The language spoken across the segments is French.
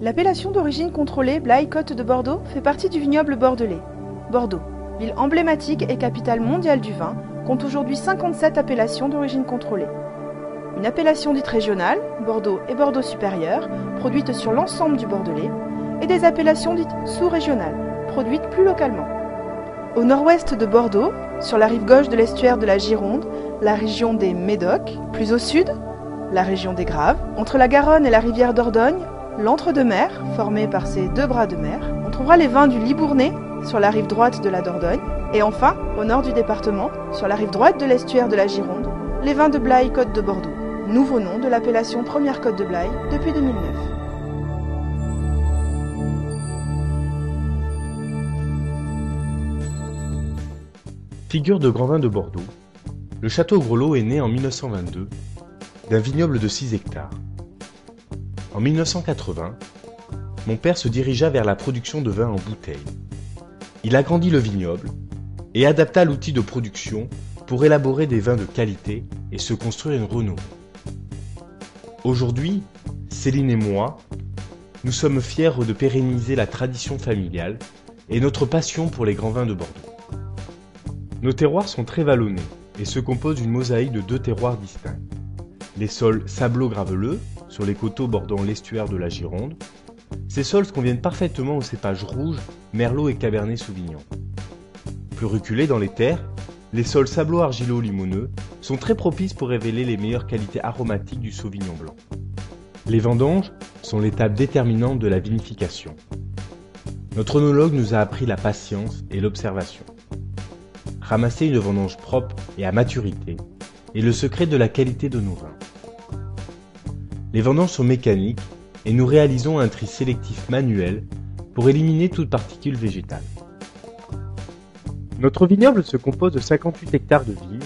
L'appellation d'origine contrôlée Blaye-Côte de Bordeaux fait partie du vignoble bordelais. Bordeaux, ville emblématique et capitale mondiale du vin, compte aujourd'hui 57 appellations d'origine contrôlée. Une appellation dite régionale, Bordeaux et Bordeaux supérieur, produite sur l'ensemble du Bordelais, et des appellations dites sous-régionales, produites plus localement. Au nord-ouest de Bordeaux, sur la rive gauche de l'estuaire de la Gironde, la région des Médocs, plus au sud, la région des Graves, entre la Garonne et la rivière Dordogne, l'entre-deux-mer, formé par ces deux bras de mer, on trouvera les vins du Libournais, sur la rive droite de la Dordogne, et enfin, au nord du département, sur la rive droite de l'estuaire de la Gironde, les vins de Blaye-Côte de Bordeaux, nouveau nom de l'appellation Première Côte de Blaye depuis 2009. Figure de grand vin de Bordeaux, le château Grelot est né en 1922 d'un vignoble de 6 hectares. En 1980, mon père se dirigea vers la production de vin en bouteille. Il agrandit le vignoble et adapta l'outil de production pour élaborer des vins de qualité et se construire une renommée. Aujourd'hui, Céline et moi, nous sommes fiers de pérenniser la tradition familiale et notre passion pour les grands vins de Bordeaux. Nos terroirs sont très vallonnés et se composent d'une mosaïque de 2 terroirs distincts. Les sols sablo-graveleux, sur les coteaux bordant l'estuaire de la Gironde. Ces sols conviennent parfaitement aux cépages rouges, merlot et cabernet sauvignon. Plus reculés dans les terres, les sols sablo-argilo-limoneux sont très propices pour révéler les meilleures qualités aromatiques du sauvignon blanc. Les vendanges sont l'étape déterminante de la vinification. Notre œnologue nous a appris la patience et l'observation. Ramasser une vendange propre et à maturité est le secret de la qualité de nos vins. Les vendanges sont mécaniques et nous réalisons un tri sélectif manuel pour éliminer toute particule végétale. Notre vignoble se compose de 58 hectares de vignes,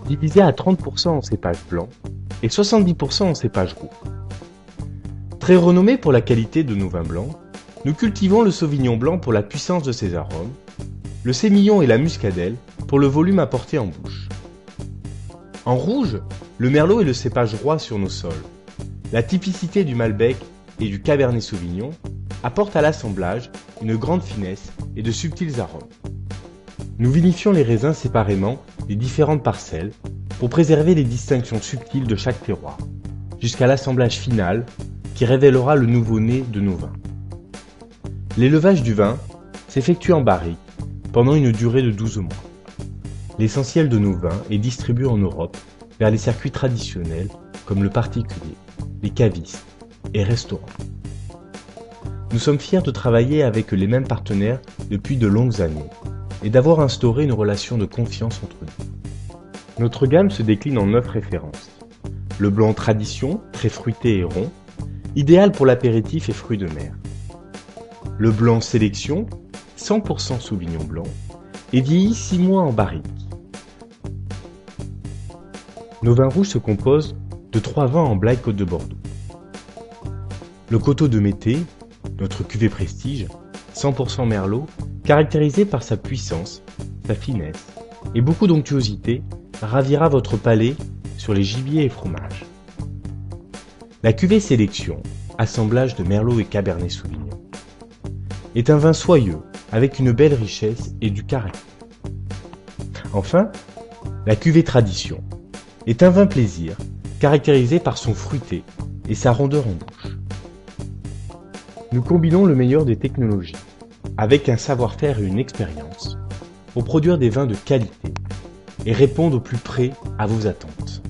divisés à 30% en cépages blancs et 70% en cépages roux. Très renommés pour la qualité de nos vins blancs, nous cultivons le sauvignon blanc pour la puissance de ses arômes, le sémillon et la muscadelle pour le volume apporté en bouche. En rouge, le merlot est le cépage roi sur nos sols. La typicité du malbec et du cabernet sauvignon apporte à l'assemblage une grande finesse et de subtils arômes. Nous vinifions les raisins séparément des différentes parcelles pour préserver les distinctions subtiles de chaque terroir, jusqu'à l'assemblage final qui révélera le nouveau-né de nos vins. L'élevage du vin s'effectue en barrique pendant une durée de 12 mois. L'essentiel de nos vins est distribué en Europe vers les circuits traditionnels comme le particulier, les cavistes et restaurants. Nous sommes fiers de travailler avec les mêmes partenaires depuis de longues années et d'avoir instauré une relation de confiance entre nous. Notre gamme se décline en 9 références. Le blanc tradition, très fruité et rond, idéal pour l'apéritif et fruits de mer. Le blanc sélection, 100% sauvignon blanc, et vieilli 6 mois en barrique. Nos vins rouges se composent de 3 vins en Blaye-Côte de Bordeaux. Le coteau de Mété, notre cuvée prestige, 100% merlot, caractérisé par sa puissance, sa finesse et beaucoup d'onctuosité, ravira votre palais sur les gibiers et fromages. La cuvée sélection, assemblage de merlot et cabernet sauvignon, est un vin soyeux avec une belle richesse et du caractère. Enfin, la cuvée tradition est un vin plaisir caractérisé par son fruité et sa rondeur en bouche. Nous combinons le meilleur des technologies avec un savoir-faire et une expérience pour produire des vins de qualité et répondre au plus près à vos attentes.